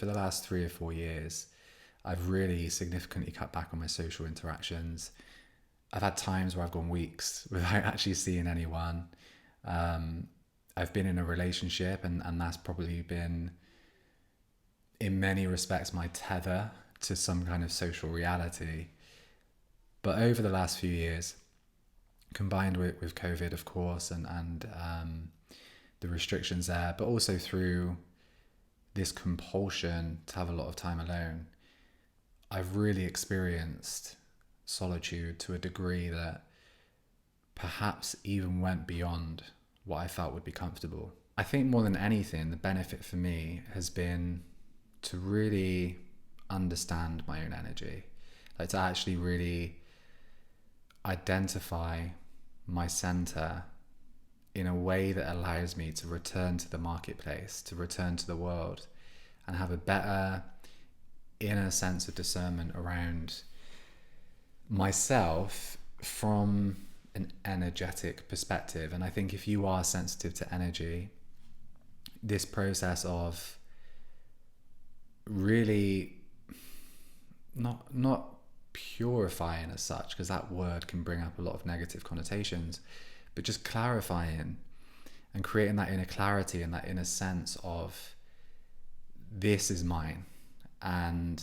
For the last 3 or 4 years, I've really significantly cut back on my social interactions. I've had times where I've gone weeks without actually seeing anyone. Um, I've been in a relationship, and that's probably been, in many respects, my tether to some kind of social reality. But over the last few years, combined with COVID, of course, and the restrictions there, but also through this compulsion to have a lot of time alone, I've really experienced solitude to a degree that perhaps even went beyond what I felt would be comfortable. I think more than anything, the benefit for me has been to really understand my own energy, like to actually really identify my center in a way that allows me to return to the marketplace, to return to the world, and have a better inner sense of discernment around myself from an energetic perspective. And I think if you are sensitive to energy, this process of really not purifying as such, because that word can bring up a lot of negative connotations, but just clarifying and creating that inner clarity and that inner sense of this is mine. And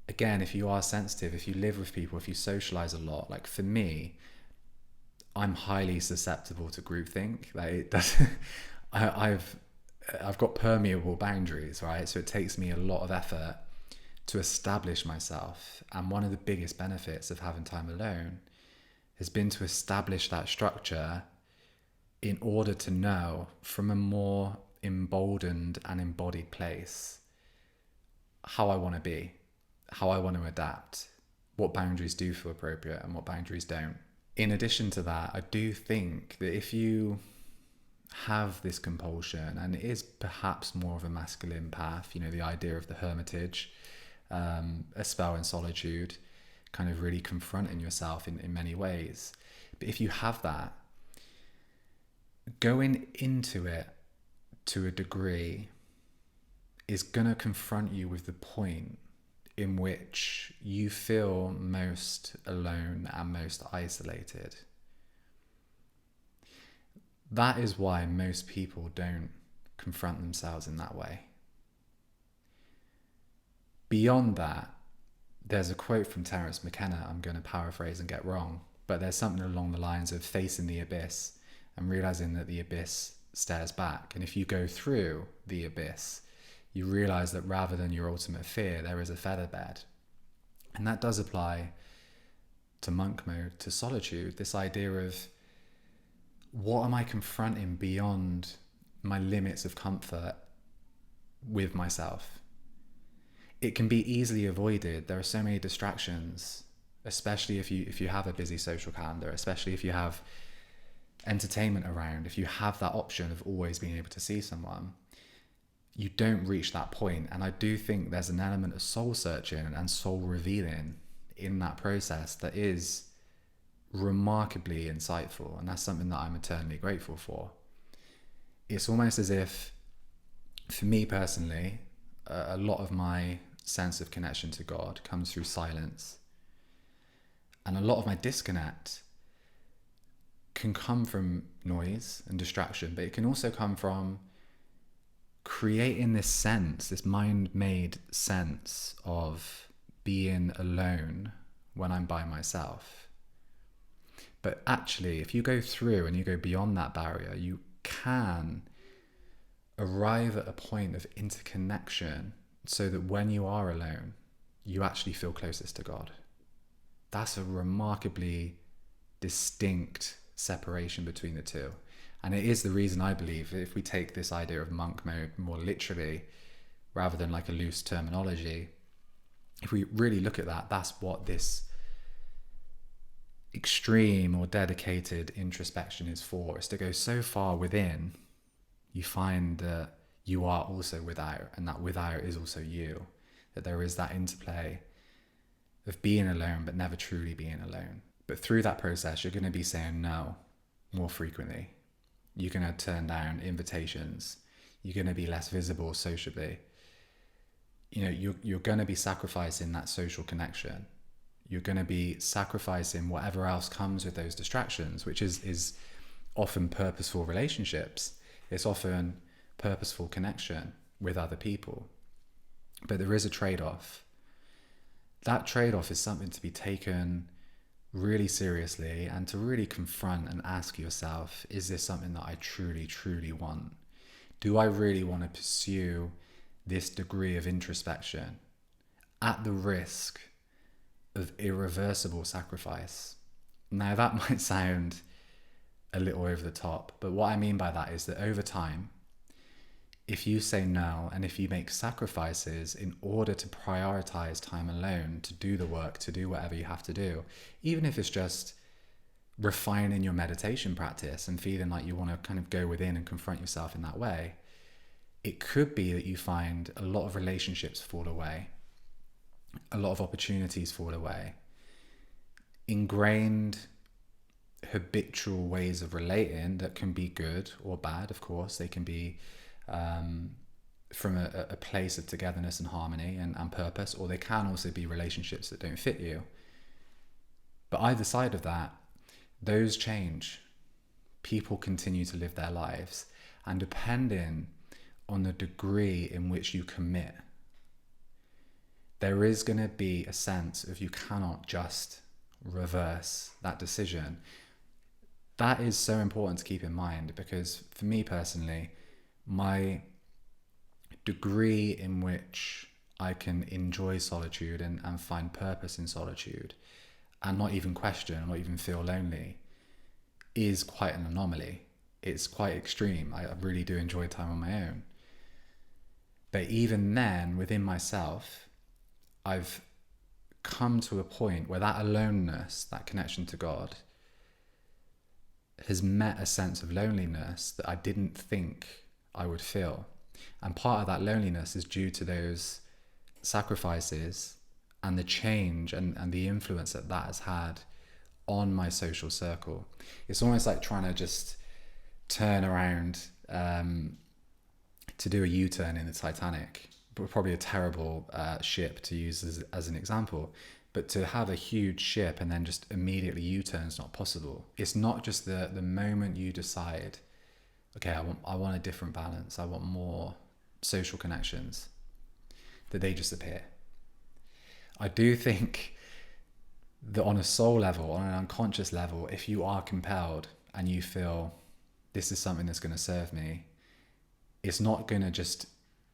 again, if you are sensitive, if you live with people, if you socialize a lot, like for me, I'm highly susceptible to groupthink. Like it does, I've got permeable boundaries, right? So it takes me a lot of effort to establish myself. And one of the biggest benefits of having time alone has been to establish that structure in order to know from a more emboldened and embodied place how I want to be, how I want to adapt, what boundaries do feel appropriate and what boundaries don't. In addition to that, I do think that if you have this compulsion, and it is perhaps more of a masculine path, the idea of the hermitage, a spell in solitude, kind of really confronting yourself in many ways. But if you have that, going into it to a degree is going to confront you with the point in which you feel most alone and most isolated. That is why most people don't confront themselves in that way. Beyond that, there's a quote from Terence McKenna, I'm going to paraphrase and get wrong, but there's something along the lines of facing the abyss and realizing that the abyss stares back. And if you go through the abyss, you realize that rather than your ultimate fear, there is a featherbed. And that does apply to monk mode, to solitude, this idea of what am I confronting beyond my limits of comfort with myself? It can be easily avoided. There are so many distractions, especially if you have a busy social calendar, especially if you have entertainment around, if you have that option of always being able to see someone, you don't reach that point. And I do think there's an element of soul searching and soul revealing in that process that is remarkably insightful, and that's something that I'm eternally grateful for. It's almost as if, for me personally, a lot of my sense of connection to God comes through silence, and a lot of my disconnect can come from noise and distraction, but it can also come from creating this sense, this mind-made sense of being alone when I'm by myself. But actually, if you go through and you go beyond that barrier, you can arrive at a point of interconnection so that when you are alone, you actually feel closest to God. That's a remarkably distinct separation between the two. And it is the reason I believe if we take this idea of monk mode more literally, rather than like a loose terminology, if we really look at that, that's what this extreme or dedicated introspection is for. It's to go so far within, you find that you are also without, and that without is also you. That there is that interplay of being alone but never truly being alone. But through that process, you're going to be saying no more frequently. You're going to turn down invitations. You're going to be less visible sociably. you're going to be sacrificing that social connection. You're going to be sacrificing whatever else comes with those distractions, which is often purposeful relationships. It's often purposeful connection with other people. But there is a trade-off. That trade-off is something to be taken really seriously and to really confront and ask yourself, is this something that I truly, truly want? Do I really want to pursue this degree of introspection at the risk of irreversible sacrifice? Now, that might sound a little over the top, but what I mean by that is that over time, if you say no and if you make sacrifices in order to prioritize time alone, to do the work, to do whatever you have to do, even if it's just refining your meditation practice and feeling like you want to kind of go within and confront yourself in that way, it could be that you find a lot of relationships fall away, a lot of opportunities fall away, ingrained habitual ways of relating that can be good or bad. Of course, they can be from a place of togetherness and harmony and purpose, or they can also be relationships that don't fit you. But either side of that, those change. People continue to live their lives, and depending on the degree in which you commit, there is going to be a sense of you cannot just reverse that decision. That is so important to keep in mind, because for me personally, my degree in which I can enjoy solitude and find purpose in solitude and not even question, not even feel lonely, is quite an anomaly. It's quite extreme. I really do enjoy time on my own. But even then, within myself, I've come to a point where that aloneness, that connection to God, has met a sense of loneliness that I didn't think I would feel. And part of that loneliness is due to those sacrifices and the change and the influence that that has had on my social circle. It's almost like trying to just turn around to do a U-turn in the Titanic. Probably a terrible ship to use as an example. But to have a huge ship and then just immediately U-turn is not possible. It's not just the moment you decide, okay, I want a different balance, I want more social connections, that they just appear. I do think that on a soul level, on an unconscious level, if you are compelled and you feel this is something that's going to serve me, it's not going to just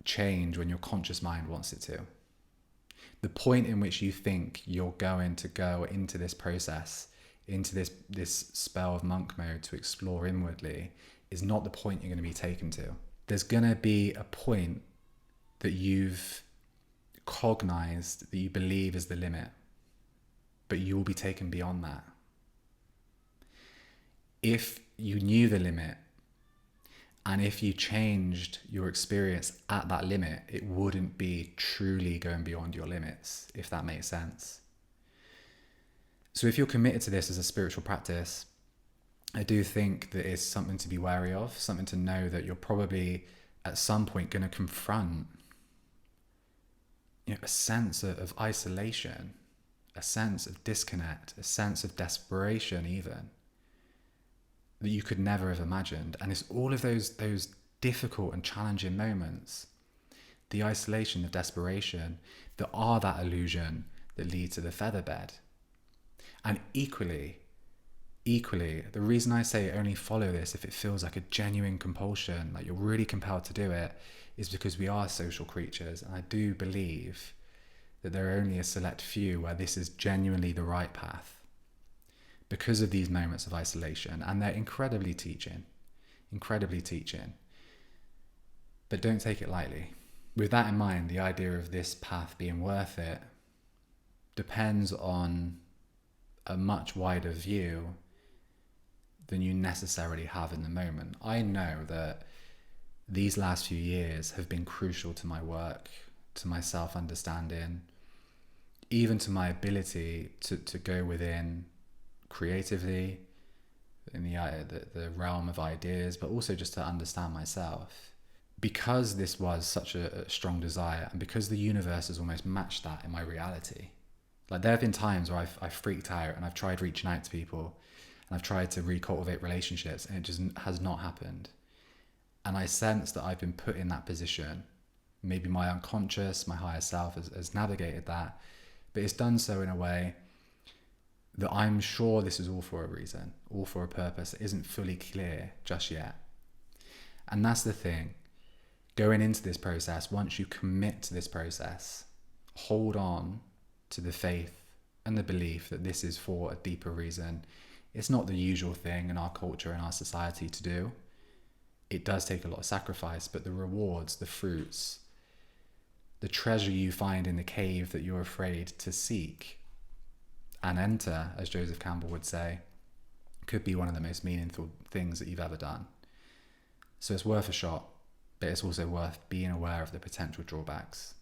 change when your conscious mind wants it to. The point in which you think you're going to go into this process, into this spell of monk mode to explore inwardly, is not the point you're going to be taken to. There's going to be a point that you've cognized that you believe is the limit, but you will be taken beyond that. If you knew the limit, and if you changed your experience at that limit, it wouldn't be truly going beyond your limits, if that makes sense. So if you're committed to this as a spiritual practice, I do think that it's something to be wary of, something to know that you're probably at some point going to confront a sense of isolation, a sense of disconnect, a sense of desperation even, that you could never have imagined. And it's all of those difficult and challenging moments, the isolation, the desperation, that are that illusion that lead to the featherbed. And equally, the reason I say only follow this if it feels like a genuine compulsion, like you're really compelled to do it, is because we are social creatures. And I do believe that there are only a select few where this is genuinely the right path, because of these moments of isolation. And they're incredibly teaching. But don't take it lightly. With that in mind, the idea of this path being worth it depends on a much wider view than you necessarily have in the moment. I know that these last few years have been crucial to my work, to my self-understanding, even to my ability to go within creatively in the realm of ideas, but also just to understand myself. because this was such a strong desire, and because the universe has almost matched that in my reality, like there have been times where I've freaked out and I've tried reaching out to people and I've tried to recultivate relationships and it just has not happened. And I sense that I've been put in that position. Maybe my unconscious, my higher self has navigated that, but it's done so in a way that I'm sure this is all for a reason, all for a purpose that isn't fully clear just yet. And that's the thing. Going into this process, once you commit to this process, hold on to the faith and the belief that this is for a deeper reason. It's not the usual thing in our culture and our society to do. It does take a lot of sacrifice, but the rewards, the fruits, the treasure you find in the cave that you're afraid to seek and enter, as Joseph Campbell would say, could be one of the most meaningful things that you've ever done. So it's worth a shot, but it's also worth being aware of the potential drawbacks.